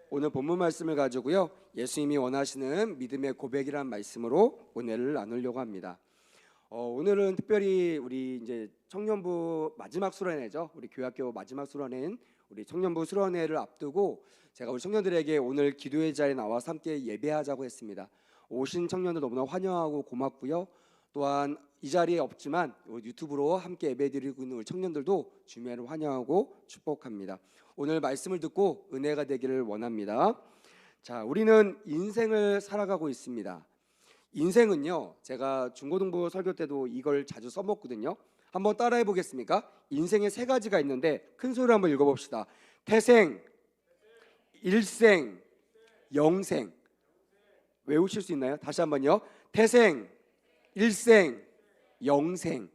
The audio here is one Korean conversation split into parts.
오늘 본문 말씀을 가지고요, 예수님이 원하시는 믿음의 고백이란 말씀으로 은혜를 나누려고 합니다. 오늘은 특별히 우리 이제 청년부 마지막 수련회죠. 우리 교회학교 마지막 수련회인 우리 청년부 수련회를 앞두고 제가 우리 청년들에게 오늘 기도의 자리에 나와서 함께 예배하자고 했습니다. 오신 청년들 너무나 환영하고 고맙고요. 또한 이 자리에 없지만 유튜브로 함께 예배드리고 있는 우리 청년들도 주님을 환영하고 축복합니다. 오늘 말씀을 듣고 은혜가 되기를 원합니다. 자, 우리는 인생을 살아가고 있습니다. 인생은요, 제가 중고등부 설교 때도 이걸 자주 써먹거든요. 한번 따라해 보겠습니까? 인생에 세 가지가 있는데 큰 소리로 한번 읽어봅시다. 태생, 일생, 영생. 외우실 수 있나요? 다시 한번요. 태생, 일생, 영생.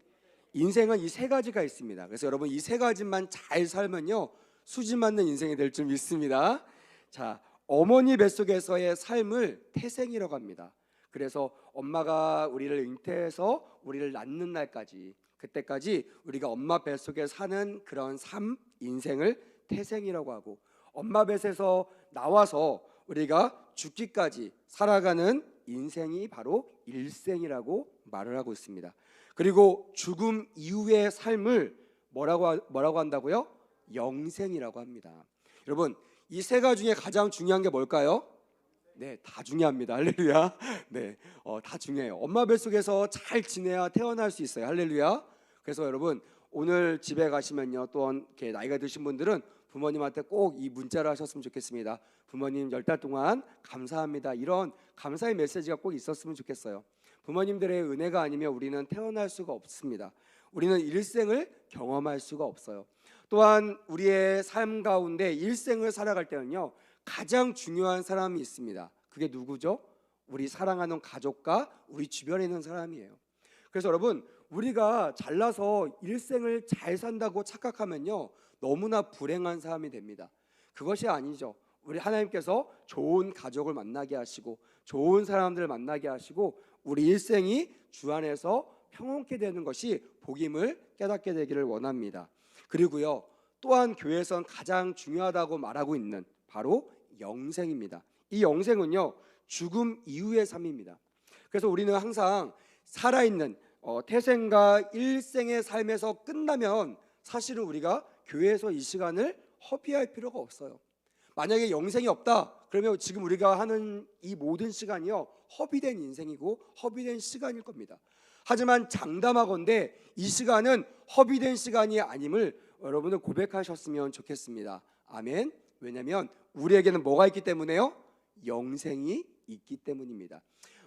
인생은 이 세 가지가 있습니다. 그래서 여러분 이 세 가지만 잘 살면요, 수지 맞는 인생이 될 줄 믿습니다. 자, 어머니 뱃속에서의 삶을 태생이라고 합니다. 그래서 엄마가 우리를 잉태해서 우리를 낳는 날까지, 그때까지 우리가 엄마 뱃속에 사는 그런 삶, 인생을 태생이라고 하고, 엄마 뱃에서 나와서 우리가 죽기까지 살아가는 인생이 바로 일생이라고 말을 하고 있습니다. 그리고 죽음 이후의 삶을 뭐라고 한다고요? 영생이라고 합니다. 여러분, 이 세 가지 중에 가장 중요한 게 뭘까요? 네, 다 중요합니다. 할렐루야. 네, 다 중요해요. 엄마 뱃속에서 잘 지내야 태어날 수 있어요. 할렐루야. 그래서 여러분, 오늘 집에 가시면요, 또 이렇게 나이가 드신 분들은 부모님한테 꼭 이 문자를 하셨으면 좋겠습니다. 부모님 10달 동안 감사합니다. 이런 감사의 메시지가 꼭 있었으면 좋겠어요. 부모님들의 은혜가 아니면 우리는 태어날 수가 없습니다. 우리는 일생을 경험할 수가 없어요. 또한 우리의 삶 가운데 일생을 살아갈 때는요, 가장 중요한 사람이 있습니다. 그게 누구죠? 우리 사랑하는 가족과 우리 주변에 있는 사람이에요. 그래서 여러분, 우리가 잘나서 일생을 잘 산다고 착각하면요, 너무나 불행한 사람이 됩니다. 그것이 아니죠. 우리 하나님께서 좋은 가족을 만나게 하시고 좋은 사람들을 만나게 하시고 우리 일생이 주 안에서 평온케 되는 것이 복임을 깨닫게 되기를 원합니다. 그리고요, 또한 교회에선 가장 중요하다고 말하고 있는 바로 영생입니다. 이 영생은요, 죽음 이후의 삶입니다. 그래서 우리는 항상 살아있는 태생과 일생의 삶에서 끝나면 사실은 우리가 교회에서 이 시간을 허비할 필요가 없어요. 만약에 영생이 없다 그러면 지금 우리가 하는 이 모든 시간이요, 허비된 인생이고 허비된 시간일 겁니다. 하지만 장담하건대 이 시간은 허비된 시간이 아님을 여러분은 고백하셨으면 좋겠습니다. 아멘. 왜냐하면 우리에게는 뭐가 있기 때문에요? 영생이 있기 때문입니다.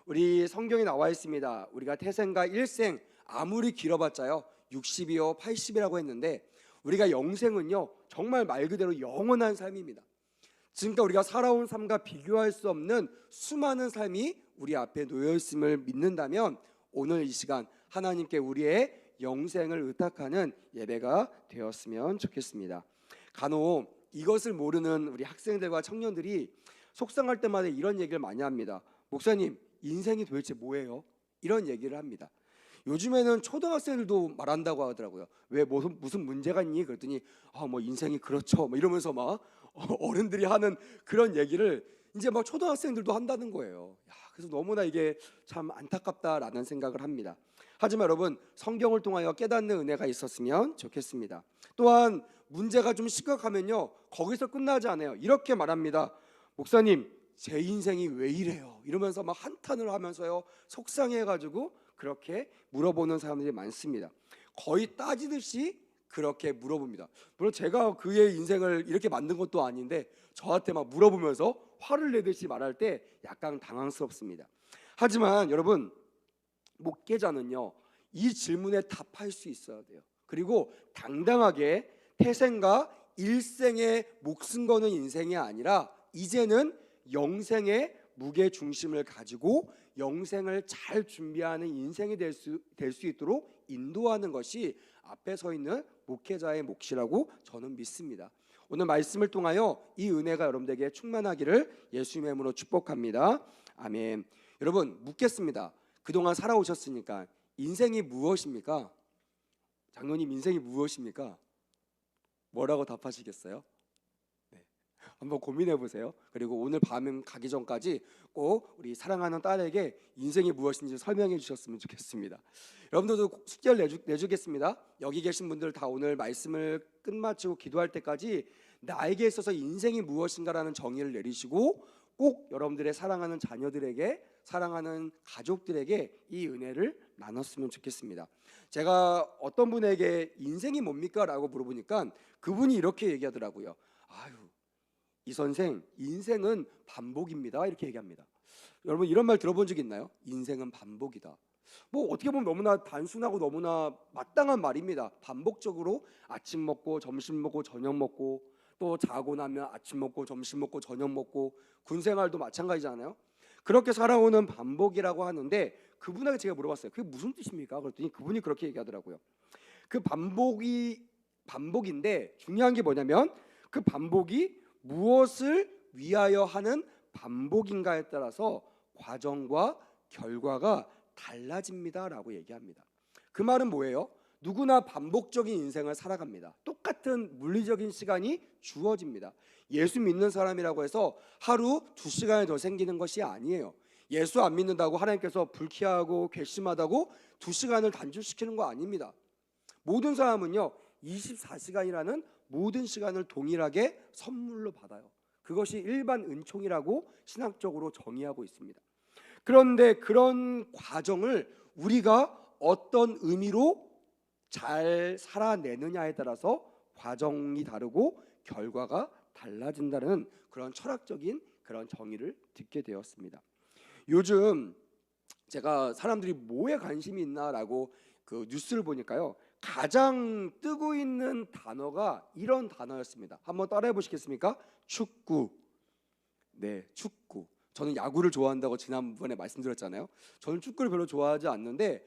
우리 성경에 나와 있습니다. 우리가 태생과 일생 아무리 길어봤자요 60이요 80이라고 했는데, 우리가 영생은요 정말 말 그대로 영원한 삶입니다. 지금까지 우리가 살아온 삶과 비교할 수 없는 수많은 삶이 우리 앞에 놓여 있음을 믿는다면 오늘 이 시간 하나님께 우리의 영생을 의탁하는 예배가 되었으면 좋겠습니다. 간혹 이것을 모르는 우리 학생들과 청년들이 속상할 때마다 이런 얘기를 많이 합니다. 목사님, 인생이 도대체 뭐예요? 이런 얘기를 합니다. 요즘에는 초등학생들도 말한다고 하더라고요. 왜 무슨 문제가 있니? 그랬더니 뭐 인생이 그렇죠 뭐 이러면서 막 어른들이 하는 그런 얘기를 이제 막 초등학생들도 한다는 거예요. 그래서 너무나 이게 참 안타깝다라는 생각을 합니다. 하지만 여러분, 성경을 통하여 깨닫는 은혜가 있었으면 좋겠습니다. 또한 문제가 좀 심각하면요 거기서 끝나지 않아요. 이렇게 말합니다. 목사님, 제 인생이 왜 이래요? 이러면서 막 한탄을 하면서요 속상해가지고 그렇게 물어보는 사람들이 많습니다. 거의 따지듯이 그렇게 물어봅니다. 물론 제가 그의 인생을 이렇게 만든 것도 아닌데 저한테 막 물어보면서 화를 내듯이 말할 때 약간 당황스럽습니다. 하지만 여러분, 목회자는요 이 질문에 답할 수 있어야 돼요. 그리고 당당하게 태생과 일생에 목숨 거는 인생이 아니라 이제는 영생의 무게 중심을 가지고 영생을 잘 준비하는 인생이 될 수 있도록 인도하는 것이 앞에 서 있는 목회자의 몫이라고 저는 믿습니다. 오늘 말씀을 통하여 이 은혜가 여러분들에게 충만하기를 예수님의 이름으로 축복합니다. 아멘. 여러분, 묻겠습니다. 그동안 살아오셨으니까 인생이 무엇입니까? 장로님, 인생이 무엇입니까? 뭐라고 답하시겠어요? 네. 한번 고민해 보세요. 그리고 오늘 밤 가기 전까지 꼭 우리 사랑하는 딸에게 인생이 무엇인지 설명해 주셨으면 좋겠습니다. 여러분들도 숙제를 내주겠습니다. 여기 계신 분들 다 오늘 말씀을 끝마치고 기도할 때까지 나에게 있어서 인생이 무엇인가라는 정의를 내리시고 꼭 여러분들의 사랑하는 자녀들에게, 사랑하는 가족들에게 이 은혜를 나눴으면 좋겠습니다. 제가 어떤 분에게 인생이 뭡니까? 라고 물어보니까 그분이 이렇게 얘기하더라고요. 아유, 이 선생, 인생은 반복입니다. 이렇게 얘기합니다. 여러분 이런 말 들어본 적 있나요? 인생은 반복이다. 뭐 어떻게 보면 너무나 단순하고 너무나 마땅한 말입니다. 반복적으로 아침 먹고 점심 먹고 저녁 먹고 또 자고 나면 아침 먹고 점심 먹고 저녁 먹고 군 생활도 마찬가지잖아요. 그렇게 살아오는 반복이라고 하는데 그분에게 제가 물어봤어요. 그게 무슨 뜻입니까? 그랬더니 그분이 그렇게 얘기하더라고요. 그 반복인데 중요한 게 뭐냐면 그 반복이 무엇을 위하여 하는 반복인가에 따라서 과정과 결과가 달라집니다라고 얘기합니다. 그 말은 뭐예요? 누구나 반복적인 인생을 살아갑니다. 똑같은 물리적인 시간이 주어집니다. 예수 믿는 사람이라고 해서 하루 2시간이 더 생기는 것이 아니에요. 예수 안 믿는다고 하나님께서 불쾌하고 괘씸하다고 2시간을 단축시키는 거 아닙니다. 모든 사람은요 24시간이라는 모든 시간을 동일하게 선물로 받아요. 그것이 일반 은총이라고 신학적으로 정의하고 있습니다. 그런데 그런 과정을 우리가 어떤 의미로 잘 살아내느냐에 따라서 과정이 다르고 결과가 달라진다는 그런 철학적인 그런 정의를 듣게 되었습니다. 요즘 제가 사람들이 뭐에 관심이 있나라고 그 뉴스를 보니까요 가장 뜨고 있는 단어가 이런 단어였습니다. 한번 따라해 보시겠습니까? 축구. 네, 축구. 저는 야구를 좋아한다고 지난번에 말씀드렸잖아요. 저는 축구를 별로 좋아하지 않는데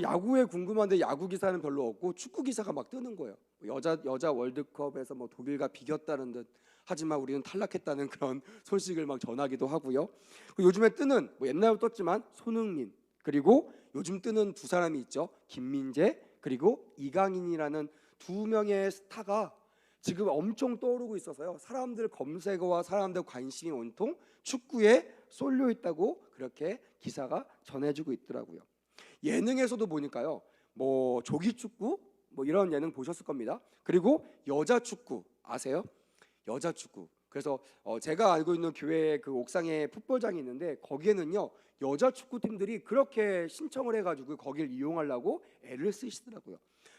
야구에 궁금한데 야구 기사는 별로 없고 축구 기사가 막 뜨는 거예요. 여자 월드컵에서 뭐 독일과 비겼다는 듯 하지만 우리는 탈락했다는 그런 소식을 막 전하기도 하고요. 요즘에 뜨는 뭐 옛날부터 떴지만 손흥민 그리고 요즘 뜨는 두 사람이 있죠. 김민재 그리고 이강인이라는 두 명의 스타가 지금 엄청 떠오르고 있어서요. 사람들 검색어와 사람들 관심이 온통 축구에 쏠려 있다고 그렇게 기사가 전해지고 있더라고요. 예능에서도 보니까요. 뭐 조기축구 뭐 이런 예능 보셨을 겁니다. 그리고 여자 축구 아세요? 여자 축구. 그래서 제가 알고 있는 교회 그 옥상에 풋볼장이 있는데 거기에는요 여자 축구팀들이 그렇게 신청을 해가지고 거길 이용하려고 애를 쓰시더라고요.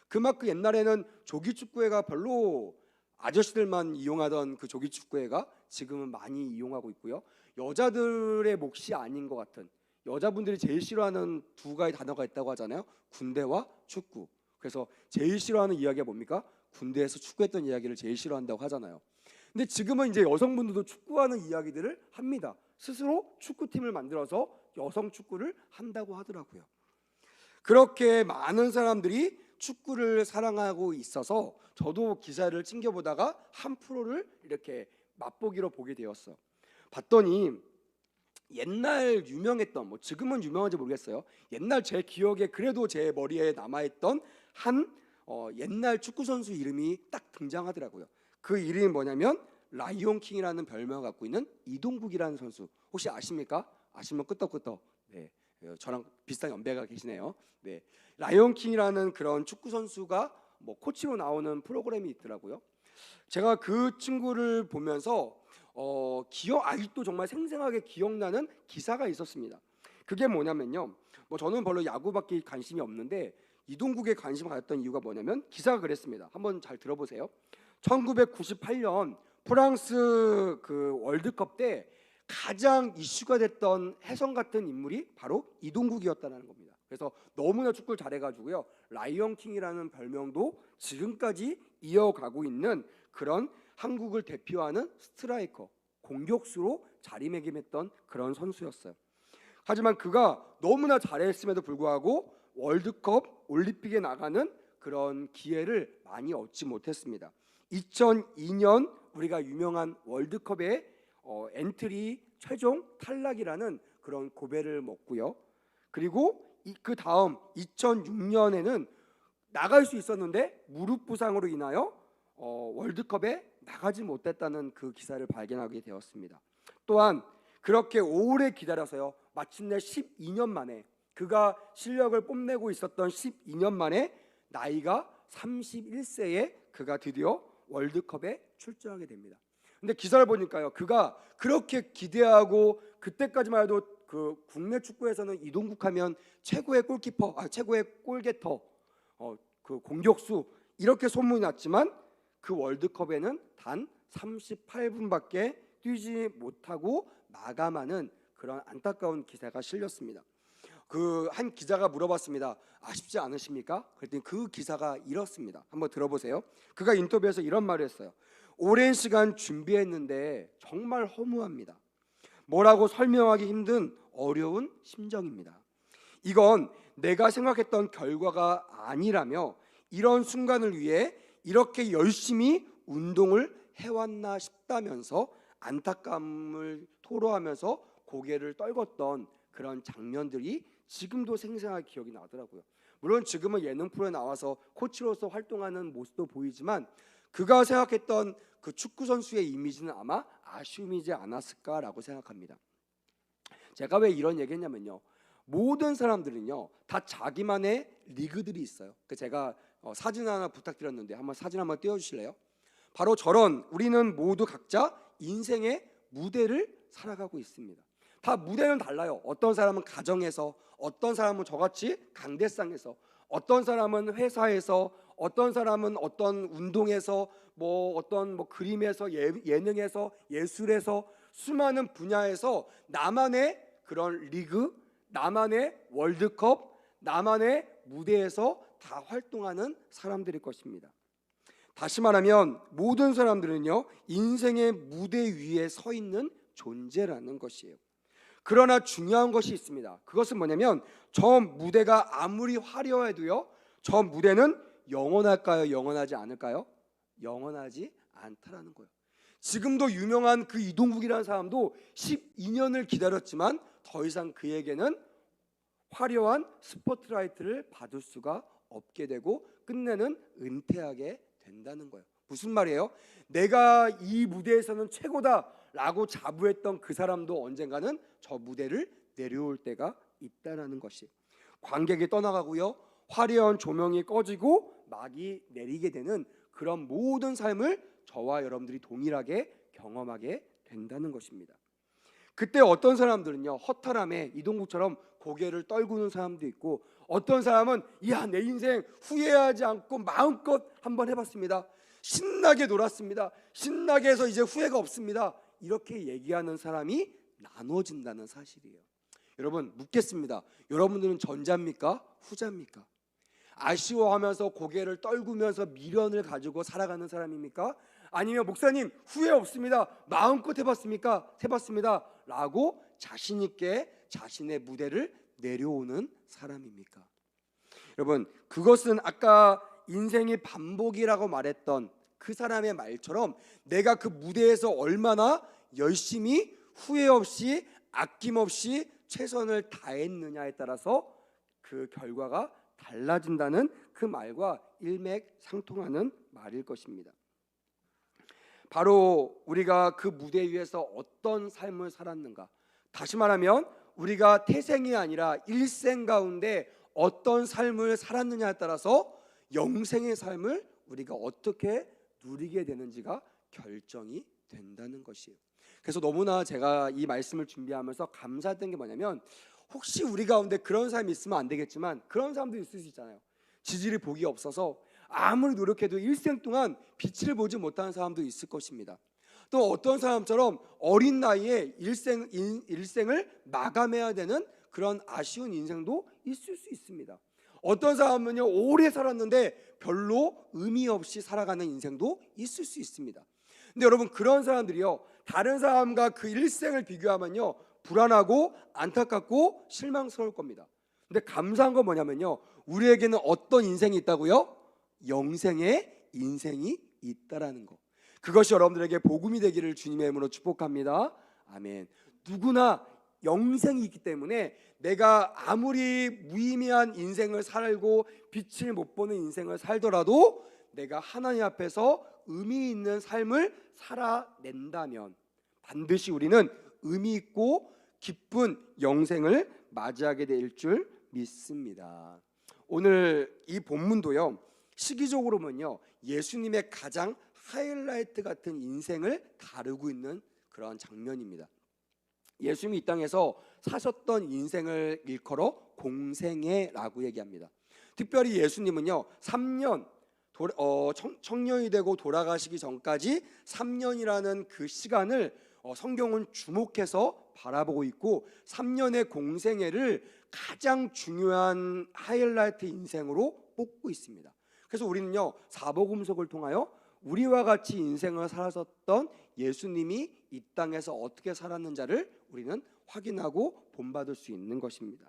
그만큼 옛날에는 조기축구회가 별로 아저씨들만 이용하던 그 조기축구회가 지금은 많이 이용하고 있고요. 여자들의 몫이 아닌 것 같은 여자분들이 제일 싫어하는 두 가지 단어가 있다고 하잖아요. 군대와 축구. 그래서 제일 싫어하는 이야기가 뭡니까? 군대에서 축구했던 이야기를 제일 싫어한다고 하잖아요. 근데 지금은 이제 여성분들도 축구하는 이야기들을 합니다. 스스로 축구팀을 만들어서 여성 축구를 한다고 하더라고요. 그렇게 많은 사람들이 축구를 사랑하고 있어서 저도 기사를 챙겨보다가 한 프로를 이렇게 맛보기로 보게 되었어요. 봤더니 옛날 유명했던 뭐 지금은 유명한지 모르겠어요. 옛날 제 기억에 그래도 제 머리에 남아있던 한 옛날 축구 선수 이름이 딱 등장하더라고요. 그 이름이 뭐냐면 라이온킹이라는 별명을 갖고 있는 이동국이라는 선수. 혹시 아십니까? 아시면 끄떡끄떡. 네, 저랑 비슷한 연배가 계시네요. 네, 라이온킹이라는 그런 축구 선수가 뭐 코치로 나오는 프로그램이 있더라고요. 제가 그 친구를 보면서 아직도 정말 생생하게 기억나는 기사가 있었습니다. 그게 뭐냐면요. 뭐 저는 별로 야구밖에 관심이 없는데 이동국에 관심을 가졌던 이유가 뭐냐면 기사가 그랬습니다. 한번 잘 들어보세요. 1998년 프랑스 그 월드컵 때 가장 이슈가 됐던 혜성 같은 인물이 바로 이동국이었다는 겁니다. 그래서 너무나 축구를 잘해가지고요. 라이언킹이라는 별명도 지금까지 이어가고 있는 그런 한국을 대표하는 스트라이커, 공격수로 자리매김했던 그런 선수였어요. 하지만 그가 너무나 잘했음에도 불구하고 월드컵, 올림픽에 나가는 그런 기회를 많이 얻지 못했습니다. 2002년 우리가 유명한 월드컵에 엔트리 최종 탈락이라는 그런 고배를 먹고요. 그리고 그 다음 2006년에는 나갈 수 있었는데 무릎 부상으로 인하여 월드컵에 나가지 못했다는 그 기사를 발견하게 되었습니다. 또한 그렇게 오래 기다려서요, 마침내 12년 만에, 그가 실력을 뽐내고 있었던 12년 만에 나이가 31세에 그가 드디어 월드컵에 출전하게 됩니다. 근데 기사를 보니까요, 그가 그렇게 기대하고, 그때까지만 해도 그 국내 축구에서는 이동국 하면 최고의 골키퍼, 최고의 골게터, 그 공격수, 이렇게 소문이 났지만 그 월드컵에는 단 38분밖에 뛰지 못하고 마감하는 그런 안타까운 기사가 실렸습니다. 그 한 기자가 물어봤습니다. 아쉽지 않으십니까? 그랬더니 그 기사가 이렇습니다. 한번 들어보세요. 그가 인터뷰에서 이런 말을 했어요. 오랜 시간 준비했는데 정말 허무합니다. 뭐라고 설명하기 힘든 어려운 심정입니다. 이건 내가 생각했던 결과가 아니라며 이런 순간을 위해 이렇게 열심히 운동을 해왔나 싶다면서 안타까움을 토로하면서 고개를 떨궜던 그런 장면들이 지금도 생생하게 기억이 나더라고요. 물론 지금은 예능 프로에 나와서 코치로서 활동하는 모습도 보이지만 그가 생각했던 그 축구 선수의 이미지는 아마 아쉬움이지 않았을까라고 생각합니다. 제가 왜 이런 얘기했냐면요, 모든 사람들은요 다 자기만의 리그들이 있어요. 제가 사진 하나 부탁드렸는데 한번 사진 한번 띄워주실래요? 바로 저런, 우리는 모두 각자 인생의 무대를 살아가고 있습니다. 다 무대는 달라요. 어떤 사람은 가정에서, 어떤 사람은 저같이 강대상에서, 어떤 사람은 회사에서, 어떤 사람은 어떤 운동에서, 어떤 그림에서, 예능에서, 예술에서, 수많은 분야에서 나만의 그런 리그, 나만의 월드컵, 나만의 무대에서 다 활동하는 사람들일 것입니다. 다시 말하면 모든 사람들은요 인생의 무대 위에 서 있는 존재라는 것이에요. 그러나 중요한 것이 있습니다. 그것은 뭐냐면 저 무대가 아무리 화려해도요, 저 무대는 영원할까요? 영원하지 않을까요? 영원하지 않다라는 거예요. 지금도 유명한 그 이동국이라는 사람도 12년을 기다렸지만 더 이상 그에게는 화려한 스포트라이트를 받을 수가 없게 되고 끝내는 은퇴하게 된다는 거예요. 무슨 말이에요? 내가 이 무대에서는 최고다라고 자부했던 그 사람도 언젠가는 저 무대를 내려올 때가 있다라는 것이, 관객이 떠나가고요, 화려한 조명이 꺼지고 막이 내리게 되는 그런 모든 삶을 저와 여러분들이 동일하게 경험하게 된다는 것입니다. 그때 어떤 사람들은요 허탈함에 이동국처럼 고개를 떨구는 사람도 있고, 어떤 사람은 내 인생 후회하지 않고 마음껏 한번 해봤습니다. 신나게 놀았습니다. 신나게 해서 이제 후회가 없습니다. 이렇게 얘기하는 사람이 나눠진다는 사실이에요. 여러분 묻겠습니다. 여러분들은 전자입니까? 후자입니까? 아쉬워하면서 고개를 떨구면서 미련을 가지고 살아가는 사람입니까? 아니면 목사님 후회 없습니다, 마음껏 해봤습니까? 해봤습니다 라고 자신 있게 자신의 무대를 내려오는 사람입니까? 여러분 그것은 아까 인생이 반복이라고 말했던 그 사람의 말처럼 내가 그 무대에서 얼마나 열심히 후회 없이 아낌없이 최선을 다했느냐에 따라서 그 결과가 달라진다는 그 말과 일맥상통하는 말일 것입니다. 바로 우리가 그 무대 위에서 어떤 삶을 살았는가, 다시 말하면 우리가 태생이 아니라 일생 가운데 어떤 삶을 살았느냐에 따라서 영생의 삶을 우리가 어떻게 누리게 되는지가 결정이 된다는 것이에요. 그래서 너무나 제가 이 말씀을 준비하면서 감사했던 게 뭐냐면, 혹시 우리 가운데 그런 사람이 있으면 안 되겠지만 그런 사람도 있을 수 있잖아요. 지질이 복이 없어서 아무리 노력해도 일생 동안 빛을 보지 못하는 사람도 있을 것입니다. 또 어떤 사람처럼 어린 나이에 일생을 마감해야 되는 그런 아쉬운 인생도 있을 수 있습니다. 어떤 사람은요 오래 살았는데 별로 의미 없이 살아가는 인생도 있을 수 있습니다. 근데 여러분 그런 사람들이요 다른 사람과 그 일생을 비교하면요 불안하고 안타깝고 실망스러울 겁니다. 근데 감사한 건 뭐냐면요, 우리에게는 어떤 인생이 있다고요? 영생의 인생이 있다라는 거. 그것이 여러분들에게 복음이 되기를 주님의 이름으로 축복합니다. 아멘. 누구나 영생이 있기 때문에 내가 아무리 무의미한 인생을 살고 빛을 못 보는 인생을 살더라도 내가 하나님 앞에서 의미 있는 삶을 살아낸다면 반드시 우리는 의미 있고 기쁜 영생을 맞이하게 될 줄 믿습니다. 오늘 이 본문도요, 시기적으로 보면요, 예수님의 가장 하이라이트 같은 인생을 다루고 있는 그런 장면입니다. 예수님이 이 땅에서 사셨던 인생을 일컬어 공생애라고 얘기합니다. 특별히 예수님은요 3년 청년이 되고 돌아가시기 전까지 3년이라는 그 시간을 성경은 주목해서 바라보고 있고 3년의 공생애를 가장 중요한 하이라이트 인생으로 뽑고 있습니다. 그래서 우리는요 사복음속을 통하여 우리와 같이 인생을 살았던 예수님이 이 땅에서 어떻게 살았는지를 우리는 확인하고 본받을 수 있는 것입니다.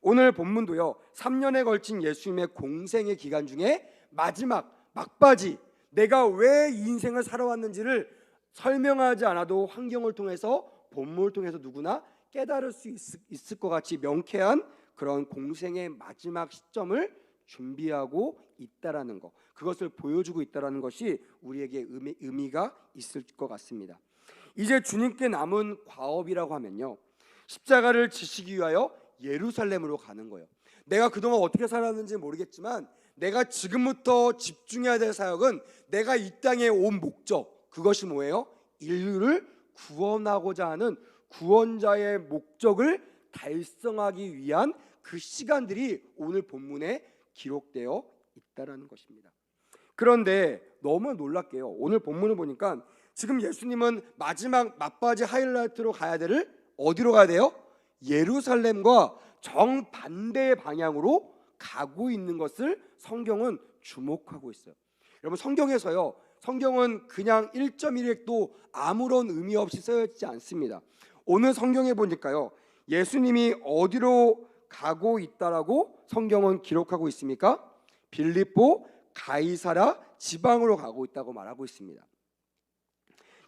오늘 본문도요 3년에 걸친 예수님의 공생의 기간 중에 마지막 막바지, 내가 왜 이 인생을 살아왔는지를 설명하지 않아도 환경을 통해서 본문을 통해서 누구나 깨달을 수 있을 것 같이 명쾌한 그런 공생의 마지막 시점을 준비하고 있다라는 것, 그것을 보여주고 있다라는 것이 우리에게 의미가 있을 것 같습니다. 이제 주님께 남은 과업이라고 하면요, 십자가를 지시기 위하여 예루살렘으로 가는 거예요. 내가 그동안 어떻게 살았는지 모르겠지만 내가 지금부터 집중해야 될 사역은 내가 이 땅에 온 목적, 그것이 뭐예요? 인류를 구원하고자 하는 구원자의 목적을 달성하기 위한 그 시간들이 오늘 본문에 기록되어 있다라는 것입니다. 그런데 너무 놀랍게요, 오늘 본문을 보니까 지금 예수님은 마지막 막바지 하이라이트로 가야 되를 어디로 가야 돼요? 예루살렘과 정반대의 방향으로 가고 있는 것을 성경은 주목하고 있어요. 여러분, 성경에서요, 성경은 그냥 1.1획도 아무런 의미 없이 쓰여지지 않습니다. 오늘 성경에 보니까요, 예수님이 어디로 가고 있다라고 성경은 기록하고 있습니까? 빌립보 가이사라 지방으로 가고 있다고 말하고 있습니다.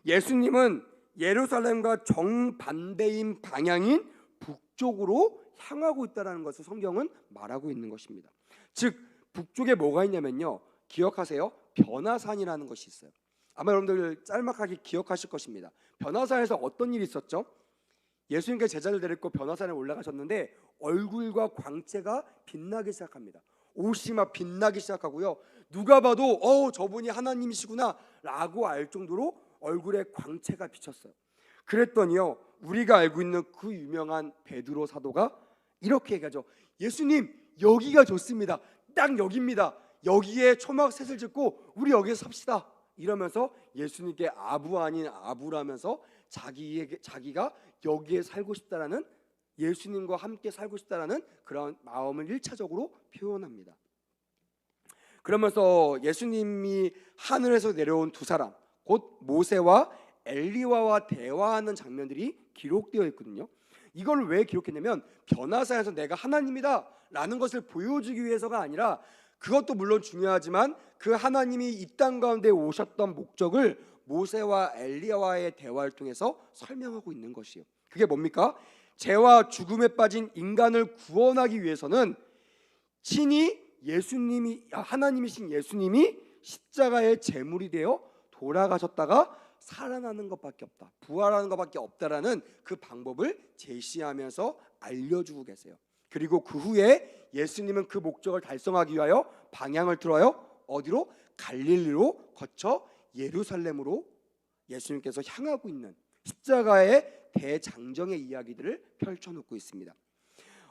예수님은 예루살렘과 정반대인 방향인 북쪽으로 향하고 있다는 것을 성경은 말하고 있는 것입니다. 즉 북쪽에 뭐가 있냐면요, 기억하세요? 변화산이라는 것이 있어요. 아마 여러분들 짤막하게 기억하실 것입니다. 변화산에서 어떤 일이 있었죠? 예수님께 제자를 데리고 변화산에 올라가셨는데 얼굴과 광채가 빛나기 시작합니다. 옷이 막 빛나기 시작하고요, 누가 봐도 저분이 하나님이시구나 라고 알 정도로 얼굴에 광채가 비쳤어요. 그랬더니요, 우리가 알고 있는 그 유명한 베드로 사도가 이렇게 얘기하죠. 예수님, 여기가 좋습니다. 딱 여기입니다. 여기에 초막셋을 짓고 우리 여기서 삽시다. 이러면서 예수님께 아부 아닌 아부라면서 자기가 여기에 살고 싶다라는, 예수님과 함께 살고 싶다라는 그런 마음을 1차적으로 표현합니다. 그러면서 예수님이 하늘에서 내려온 두 사람, 곧 모세와 엘리야와 대화하는 장면들이 기록되어 있거든요. 이걸 왜 기록했냐면 변화산에서 내가 하나님이다 라는 것을 보여주기 위해서가 아니라, 그것도 물론 중요하지만 그 하나님이 이 땅 가운데 오셨던 목적을 모세와 엘리야와의 대화를 통해서 설명하고 있는 것이에요. 그게 뭡니까? 죄와 죽음에 빠진 인간을 구원하기 위해서는 친히 하나님이신 예수님이 십자가의 제물이 되어 돌아가셨다가 살아나는 것밖에 없다, 부활하는 것밖에 없다라는 그 방법을 제시하면서 알려주고 계세요. 그리고 그 후에 예수님은 그 목적을 달성하기 위하여 방향을 틀어요. 어디로? 갈릴리로 거쳐 예루살렘으로 예수님께서 향하고 있는 십자가의 대장정의 이야기들을 펼쳐놓고 있습니다.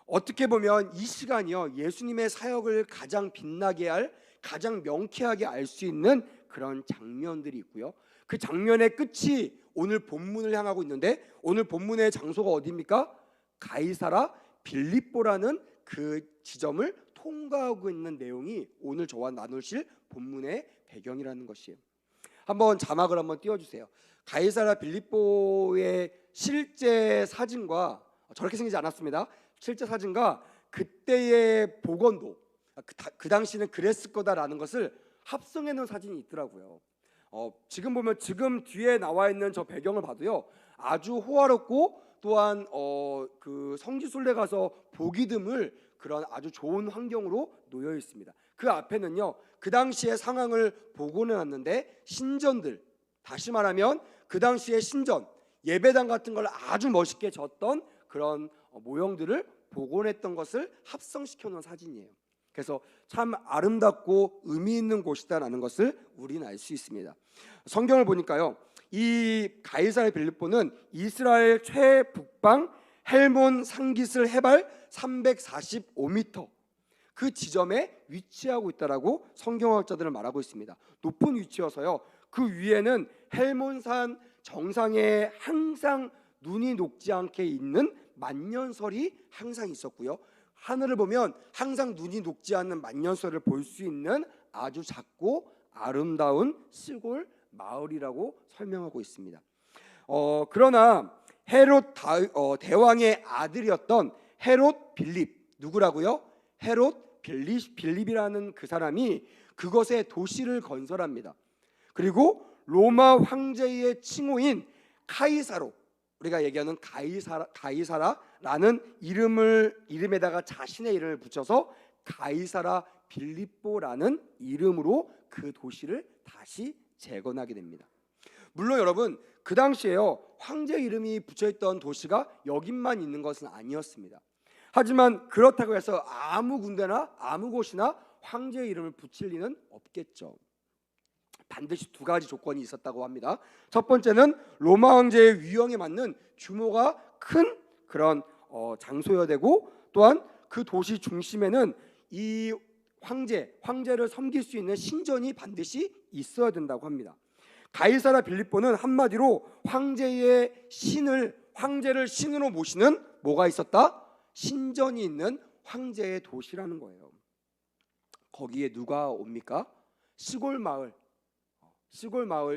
어떻게 보면 이 시간이요, 예수님의 사역을 가장 빛나게 할, 가장 명쾌하게 알 수 있는 그런 장면들이 있고요, 그 장면의 끝이 오늘 본문을 향하고 있는데, 오늘 본문의 장소가 어디입니까? 가이사라 빌립보라는 그 지점을 통과하고 있는 내용이 오늘 저와 나누실 본문의 배경이라는 것이에요. 한번 자막을 한번 띄워주세요. 가이사라 빌립보의 실제 사진과, 저렇게 생기지 않았습니다. 실제 사진과 그때의 복원도, 그 당시는 그랬을 거다라는 것을 합성해 놓은 사진이 있더라고요. 지금 보면 지금 뒤에 나와 있는 저 배경을 봐도요, 아주 호화롭고 또한 그 성지순례 가서 보기 드물 그런 아주 좋은 환경으로 놓여 있습니다. 그 앞에는요, 그 당시의 상황을 복원해 놨는데 신전들, 다시 말하면 그 당시의 신전, 예배당 같은 걸 아주 멋있게 졌던 그런 모형들을 복원했던 것을 합성시켜 놓은 사진이에요. 그래서 참 아름답고 의미 있는 곳이다라는 것을 우리는 알 수 있습니다. 성경을 보니까요, 이 가이사랴 빌립보는 이스라엘 최북방 헬몬 산기슭 해발 345m 그 지점에 위치하고 있다라고 성경학자들은 말하고 있습니다. 높은 위치여서요, 그 위에는 헬몬산 정상에 항상 눈이 녹지 않게 있는 만년설이 항상 있었고요, 하늘을 보면 항상 눈이 녹지 않는 만년설을 볼 수 있는 아주 작고 아름다운 시골 마을이라고 설명하고 있습니다. 그러나 헤롯 대왕의 아들이었던 헤롯 빌립, 누구라고요? 헤롯 빌립이라는 그 사람이 그것에 도시를 건설합니다. 그리고 로마 황제의 칭호인 카이사로, 우리가 얘기하는 가이사라라는 이름에다가 자신의 이름을 붙여서 가이사라 빌립보라는 이름으로 그 도시를 다시 재건하게 됩니다. 물론 여러분, 그 당시에요, 황제 이름이 붙여있던 도시가 여기만 있는 것은 아니었습니다. 하지만 그렇다고 해서 아무 군대나 아무 곳이나 황제 이름을 붙일 리는 없겠죠. 반드시 두 가지 조건이 있었다고 합니다. 첫 번째는 로마 황제의 위형에 맞는 규모가 큰 그런 장소여야 되고, 또한 그 도시 중심에는 이 황제를 섬길 수 있는 신전이 반드시 있어야 된다고 합니다. 가이사랴 빌립보는 한마디로 황제를 신으로 모시는 뭐가 있었다? 신전이 있는 황제의 도시라는 거예요. 거기에 누가 옵니까? 시골 마을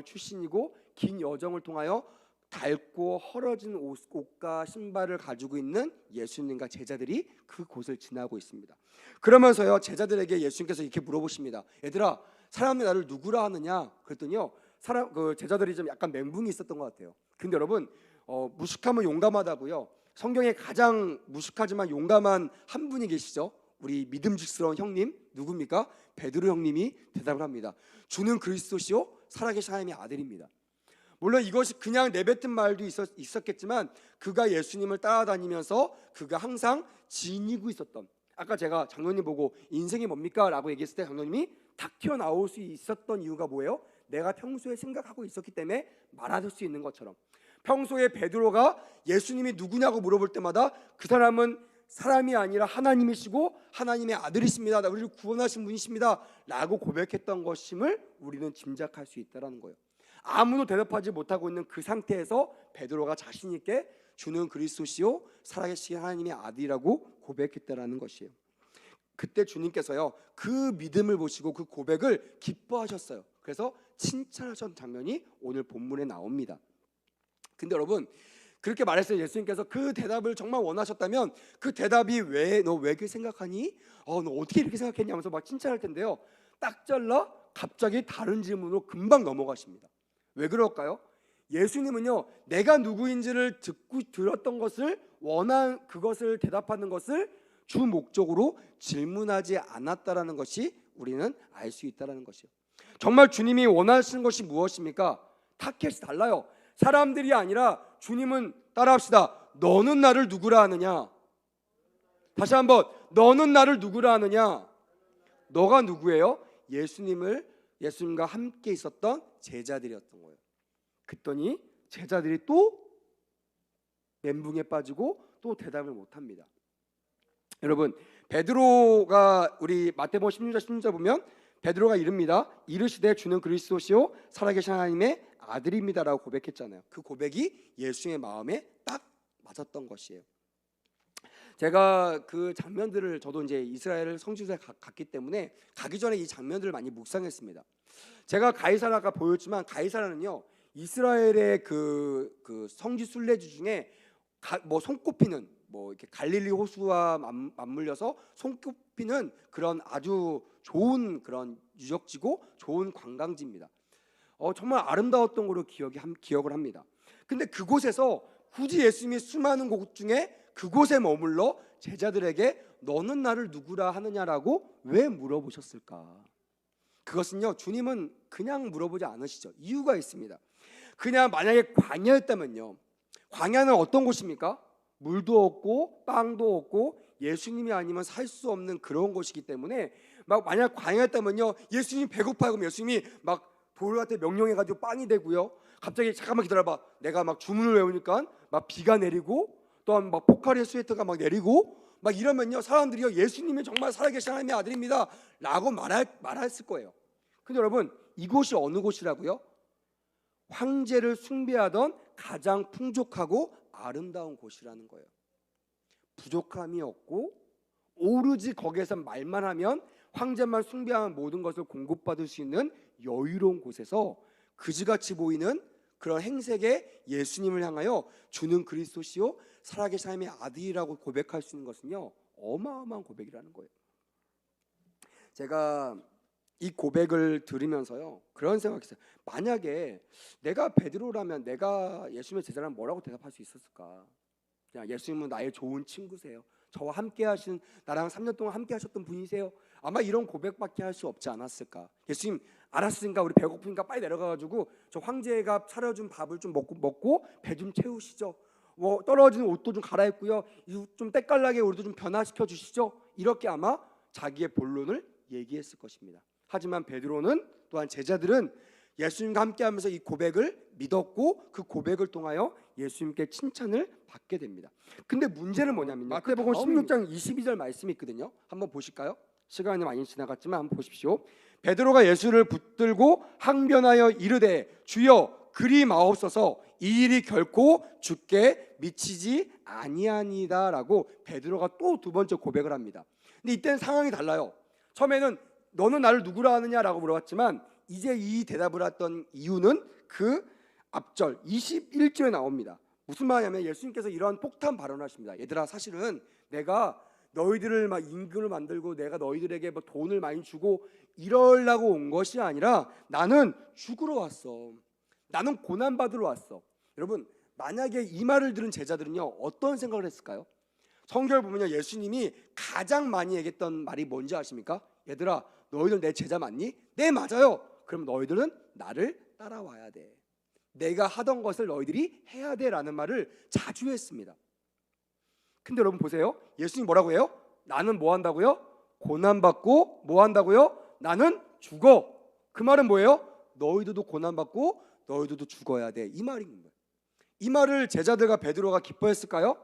출신이고 긴 여정을 통하여 닳고 헐어진 옷과 신발을 가지고 있는 예수님과 제자들이 그곳을 지나고 있습니다. 그러면서요, 제자들에게 예수님께서 이렇게 물어보십니다. 얘들아, 사람들이 나를 누구라 하느냐? 그랬더니요, 제자들이 좀 약간 멘붕이 있었던 것 같아요. 근데 여러분, 무식하면 용감하다고요, 성경에 가장 무식하지만 용감한 한 분이 계시죠. 우리 믿음직스러운 형님, 누굽니까? 베드로 형님이 대답을 합니다. 주는 그리스도시요 살아계신 하나님의 아들입니다. 물론 이것이 그냥 내뱉은 말도 있었겠지만, 그가 예수님을 따라다니면서 그가 항상 지니고 있었던, 아까 제가 장로님 보고 인생이 뭡니까? 라고 얘기했을 때 장로님이 탁 튀어나올 수 있었던 이유가 뭐예요? 내가 평소에 생각하고 있었기 때문에 말할 수 있는 것처럼, 평소에 베드로가 예수님이 누구냐고 물어볼 때마다 그 사람은 사람이 아니라 하나님이시고 하나님의 아들이십니다, 우리를 구원하신 분이십니다 라고 고백했던 것임을 우리는 짐작할 수 있다는 거예요. 아무도 대답하지 못하고 있는 그 상태에서 베드로가 자신 있게 주는 그리스도시요 살아계신 하나님의 아들이라고 고백했다라는 것이에요. 그때 주님께서요, 그 믿음을 보시고 그 고백을 기뻐하셨어요. 그래서 칭찬하셨던 장면이 오늘 본문에 나옵니다. 근데 여러분, 그렇게 말했어요. 예수님께서 그 대답을 정말 원하셨다면 그 대답이 너 왜 그렇게 생각하니? 너 어떻게 이렇게 생각했냐면서 막 칭찬할 텐데요, 딱 잘라 갑자기 다른 질문으로 금방 넘어가십니다. 왜 그럴까요? 예수님은요, 내가 누구인지를 들었던 것을 그것을 대답하는 것을 주 목적으로 질문하지 않았다라는 것이 우리는 알 수 있다라는 것이에요. 정말 주님이 원하시는 것이 무엇입니까? 타켓이 달라요. 사람들이 아니라 주님은, 따라합시다, 너는 나를 누구라 하느냐? 다시 한번, 너는 나를 누구라 하느냐? 너가 누구예요? 예수님과 함께 있었던 제자들이었던 거예요. 그랬더니 제자들이 또 멘붕에 빠지고 또 대답을 못합니다. 여러분, 베드로가 우리 마태복음 16장 16절 보면 베드로가 이르시되 주는 그리스도시요 살아계신 하나님의 아들입니다라고 고백했잖아요. 그 고백이 예수의 마음에 딱 맞았던 것이에요. 제가 그 장면들을, 저도 이제 이스라엘 성지순례 갔기 때문에 가기 전에 이 장면들을 많이 묵상했습니다. 제가 가이사라가 보였지만 가이사라는요, 이스라엘의 그 성지 순례지 중에 손꼽히는, 이렇게 갈릴리 호수와 맞물려서 손꼽히는 그런 아주 좋은 그런 유적지고 좋은 관광지입니다. 정말 아름다웠던 걸로 기억을 합니다. 근데 그곳에서 굳이 예수님이 수많은 곳 중에 그곳에 머물러 제자들에게 너는 나를 누구라 하느냐라고 왜 물어보셨을까? 그것은요, 주님은 그냥 물어보지 않으시죠. 이유가 있습니다. 그냥 만약에 광야였다면요, 광야는 어떤 곳입니까? 물도 없고 빵도 없고 예수님이 아니면 살 수 없는 그런 곳이기 때문에 막 만약 광야였다면요, 예수님이 배고파요. 그럼 예수님이 막 돌한테 명령해가지고 빵이 되고요. 갑자기 잠깐만 기다려봐. 내가 막 주문을 외우니까 막 비가 내리고 또한 막 포카리 스웨터가 막 내리고 막 이러면요, 사람들이요, 예수님이 정말 살아계신 하나님의 아들입니다 라고 말했을 거예요. 근데 여러분, 이곳이 어느 곳이라고요? 황제를 숭배하던 가장 풍족하고 아름다운 곳이라는 거예요. 부족함이 없고 오로지 거기에서 말만 하면 황제만 숭배하는 모든 것을 공급받을 수 있는 여유로운 곳에서 그지같이 보이는 그런 행색의 예수님을 향하여 주는 그리스도시요 살아계신 하나님의 아들이라고 고백할 수 있는 것은요, 어마어마한 고백이라는 거예요. 제가 이 고백을 들으면서요, 그런 생각했어요. 만약에 내가 베드로라면, 내가 예수님의 제자라면 뭐라고 대답할 수 있었을까? 그냥 예수님은 나의 좋은 친구세요, 저와 함께 하신, 나랑 3년 동안 함께 하셨던 분이세요. 아마 이런 고백밖에 할 수 없지 않았을까? 예수님, 알았으니까 우리 배고프니까 빨리 내려가가지고 저 황제가 차려준 밥을 좀 먹고 배 좀 채우시죠. 뭐 떨어지는 옷도 좀 갈아입고요, 좀 때깔나게 우리도 좀 변화시켜 주시죠. 이렇게 아마 자기의 본론을 얘기했을 것입니다. 하지만 베드로는, 또한 제자들은 예수님과 함께하면서 이 고백을 믿었고 그 고백을 통하여 예수님께 칭찬을 받게 됩니다. 근데 문제는 뭐냐면요, 마태복음 16장 22절 말씀이 있거든요. 한번 보실까요? 시간이 많이 지나갔지만 한번 보십시오. 베드로가 예수를 붙들고 항변하여 이르되 주여 그리 마옵소서, 이 일이 결코 주께 미치지 아니하니다라고 베드로가 또 두 번째 고백을 합니다. 근데 이때는 상황이 달라요. 처음에는 너는 나를 누구라 하느냐라고 물어봤지만 이제 이 대답을 했던 이유는 그 앞절 21절에 나옵니다. 무슨 말이냐면 예수님께서 이러한 폭탄 발언을 하십니다. 얘들아, 사실은 내가 너희들을 막 임금을 만들고 내가 너희들에게 뭐 돈을 많이 주고 이러려고 온 것이 아니라 나는 죽으러 왔어. 나는 고난받으러 왔어. 여러분, 만약에 이 말을 들은 제자들은요, 어떤 생각을 했을까요? 성경을 보면요, 예수님이 가장 많이 얘기했던 말이 뭔지 아십니까? 얘들아, 너희들 내 제자 맞니? 네, 맞아요. 그럼 너희들은 나를 따라와야 돼. 내가 하던 것을 너희들이 해야 돼라는 말을 자주 했습니다. 근데 여러분 보세요, 예수님이 뭐라고 해요? 나는 뭐 한다고요? 고난받고 뭐 한다고요? 나는 죽어. 그 말은 뭐예요? 너희들도 고난받고 너희들도 죽어야 돼, 이 말인 거예요. 이 말을 제자들과 베드로가 기뻐했을까요?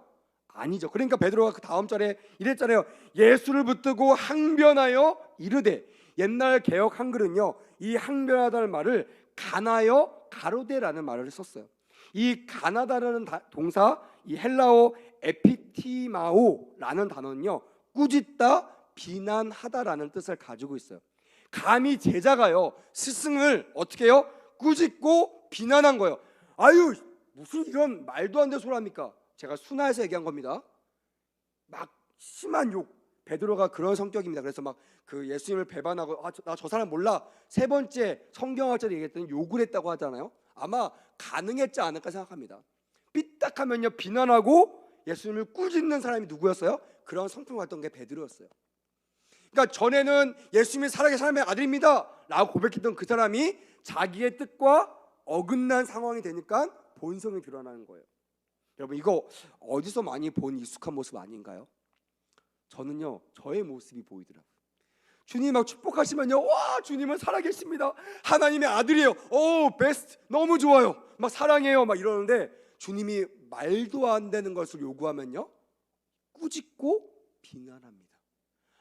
아니죠. 그러니까 베드로가 그 다음 절에 이랬잖아요. 예수를 붙들고 항변하여 이르되, 옛날 개역 한글은요, 이 항변하다는 말을 가나여 가로되라는 말을 썼어요. 이 가나다라는 동사, 이 헬라어 에피티마오라는 단어는요, 꾸짖다, 비난하다라는 뜻을 가지고 있어요. 감히 제자가요, 스승을 어떻게 해요? 꾸짖고 비난한 거예요. 아유, 무슨 이런 말도 안 되는 소리 합니까? 제가 순화해서 얘기한 겁니다. 막 심한 욕. 베드로가 그런 성격입니다. 그래서 막 그 예수님을 배반하고 나 저 사람 몰라, 세 번째 성경학자들이 얘기했더니 욕을 했다고 하잖아요. 아마 가능했지 않을까 생각합니다. 삐딱하면요, 비난하고 예수님을 꾸짖는 사람이 누구였어요? 그런 성품을 갖던 게 베드로였어요. 그러니까 전에는 예수님이 살아계신 하나님의 아들입니다 라고 고백했던 그 사람이 자기의 뜻과 어긋난 상황이 되니까 본성이 드러나는 거예요. 여러분, 이거 어디서 많이 본 익숙한 모습 아닌가요? 저는요, 저의 모습이 보이더라고요. 주님 막 축복하시면요, 와, 주님은 살아계십니다, 하나님의 아들이에요, 오 베스트, 너무 좋아요, 막 사랑해요 막 이러는데, 주님이 말도 안 되는 것을 요구하면요, 꾸짖고 비난합니다.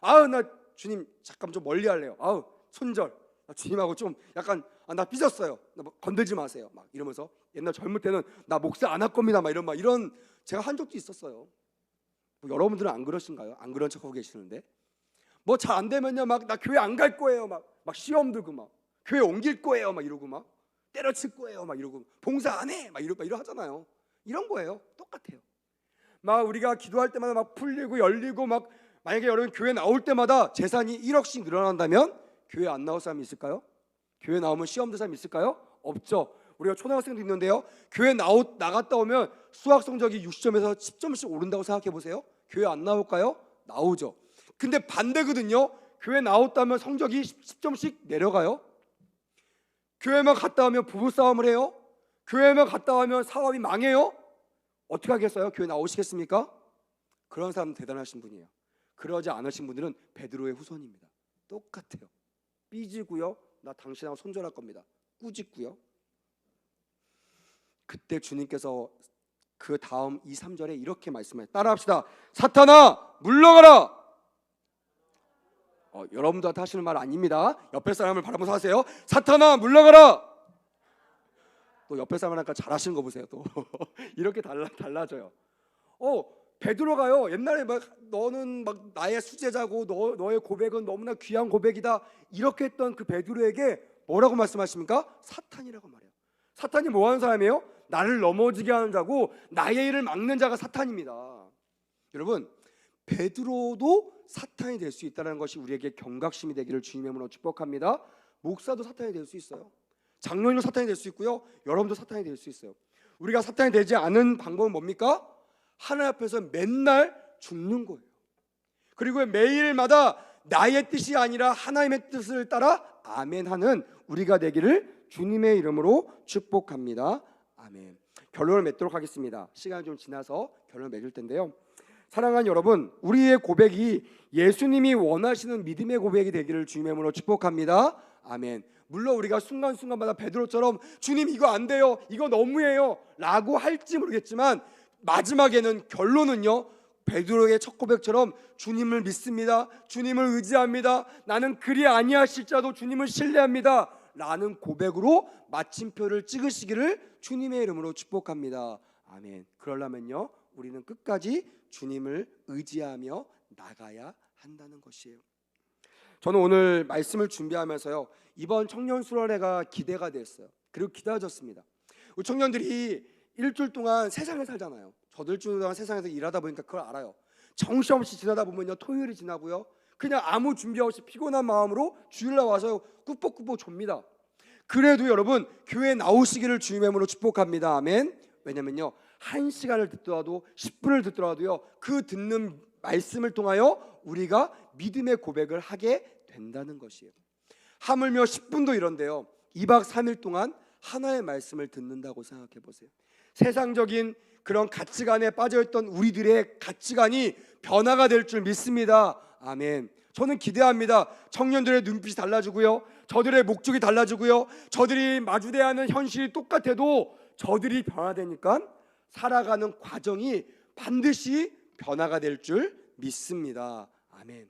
아우, 나 주님 잠깐 좀 멀리 할래요. 아우, 손절. 나 주님하고 좀 약간 나 삐졌어요. 나 뭐 건들지 마세요. 막 이러면서 옛날 젊을 때는 나 목사 안 할 겁니다. 막 이런 제가 한 적도 있었어요. 뭐 여러분들은 안 그러신가요? 안 그런 척하고 계시는데, 뭐 잘 안 되면요, 막 나 교회 안 갈 거예요. 막 시험 들고 막 교회 옮길 거예요. 막 이러고 막 때려칠 거예요. 막 이러고 봉사 안 해. 막 이러 하잖아요. 이런 거예요. 똑같아요. 막 우리가 기도할 때마다 막 풀리고 열리고, 막 만약에 여러분 교회 나올 때마다 재산이 1억씩 늘어난다면 교회 안 나올 사람이 있을까요? 교회 나오면 시험 들 사람이 있을까요? 없죠. 우리가 초등학생도 있는데요, 교회 나갔다 오면 수학 성적이 60점에서 10점씩 오른다고 생각해 보세요. 교회 안 나올까요? 나오죠. 근데 반대거든요. 교회 나왔다면 성적이 10점씩 내려가요. 교회만 갔다 오면 부부싸움을 해요. 교회만 갔다 오면 사업이 망해요. 어떻게 하겠어요? 교회 나오시겠습니까? 그런 사람은 대단하신 분이에요. 그러지 않으신 분들은 베드로의 후손입니다. 똑같아요. 삐지고요. 나 당신하고 손절할 겁니다. 꾸짖고요. 그때 주님께서 그 다음 2, 3절에 이렇게 말씀해요. 따라합시다. 사탄아 물러가라. 여러분들한테 하시는 말 아닙니다. 옆에 사람을 바라보면서 하세요. 사탄아 물러가라. 또 옆에 사람하니까 잘하시는 거 보세요. 또 이렇게 달라져요. 베드로가요. 옛날에 막 너는 막 나의 수제자고 너의 고백은 너무나 귀한 고백이다 이렇게 했던 그 베드로에게 뭐라고 말씀하십니까? 사탄이라고 말해요. 사탄이 뭐 하는 사람이에요? 나를 넘어지게 하는 자고 나의 일을 막는 자가 사탄입니다. 여러분, 베드로도 사탄이 될 수 있다는 것이 우리에게 경각심이 되기를 주님의 이름으로 축복합니다. 목사도 사탄이 될 수 있어요. 장로님도 사탄이 될 수 있고요. 여러분도 사탄이 될 수 있어요. 우리가 사탄이 되지 않은 방법은 뭡니까? 하나님 앞에서 맨날 죽는 거예요. 그리고 매일마다 나의 뜻이 아니라 하나님의 뜻을 따라 아멘하는 우리가 되기를 주님의 이름으로 축복합니다. 아멘. 결론을 맺도록 하겠습니다. 시간이 좀 지나서 결론을 맺을 텐데요. 사랑하는 여러분, 우리의 고백이 예수님이 원하시는 믿음의 고백이 되기를 주님의 이름으로 축복합니다. 아멘. 물론 우리가 순간순간마다 베드로처럼 주님 이거 안 돼요, 이거 너무해요 라고 할지 모르겠지만 마지막에는 결론은요, 베드로의 첫 고백처럼 주님을 믿습니다, 주님을 의지합니다, 나는 그리 아니하실지라도 주님을 신뢰합니다 라는 고백으로 마침표를 찍으시기를 주님의 이름으로 축복합니다. 아멘. 그러려면요, 우리는 끝까지 주님을 의지하며 나가야 한다는 것이에요. 저는 오늘 말씀을 준비하면서요, 이번 청년 수련회가 기대가 됐어요. 그리고 기다려졌습니다. 우리 청년들이 일주일 동안 세상에 살잖아요. 저도 일주일 동안 세상에서 일하다 보니까 그걸 알아요. 정신없이 지나다 보면요, 토요일이 지나고요, 그냥 아무 준비 없이 피곤한 마음으로 주일날 와서 꾸벅꾸벅 좁니다. 그래도 여러분, 교회에 나오시기를 주님의 이름으로 축복합니다. 아멘. 왜냐면요, 1시간을 듣더라도 10분을 듣더라도요, 그 듣는 말씀을 통하여 우리가 믿음의 고백을 하게 된다는 것이에요. 하물며 10분도 이런데요, 2박 3일 동안 하나의 말씀을 듣는다고 생각해 보세요. 세상적인 그런 가치관에 빠져있던 우리들의 가치관이 변화가 될 줄 믿습니다. 아멘. 저는 기대합니다. 청년들의 눈빛이 달라지고요, 저들의 목적이 달라지고요, 저들이 마주대야 하는 현실이 똑같아도 저들이 변화되니까 살아가는 과정이 반드시 변화가 될 줄 믿습니다. 아멘.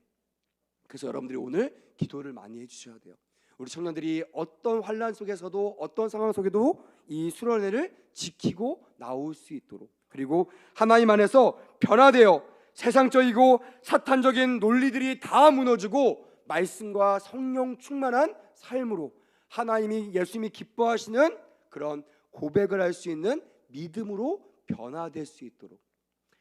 그래서 여러분들이 오늘 기도를 많이 해주셔야 돼요. 우리 청년들이 어떤 환난 속에서도 어떤 상황 속에도 이 수련회를 지키고 나올 수 있도록, 그리고 하나님 안에서 변화되어 세상적이고 사탄적인 논리들이 다 무너지고 말씀과 성령 충만한 삶으로 하나님이, 예수님이 기뻐하시는 그런 고백을 할 수 있는 믿음으로 변화될 수 있도록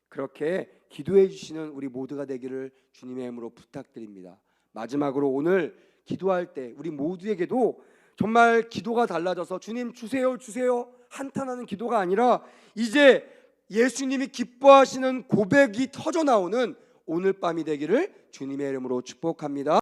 그렇게 기도해 주시는 우리 모두가 되기를 주님의 이름으로 부탁드립니다. 마지막으로 오늘 기도할 때 우리 모두에게도 정말 기도가 달라져서 주님 주세요 주세요 한탄하는 기도가 아니라 이제 예수님이 기뻐하시는 고백이 터져 나오는 오늘 밤이 되기를 주님의 이름으로 축복합니다.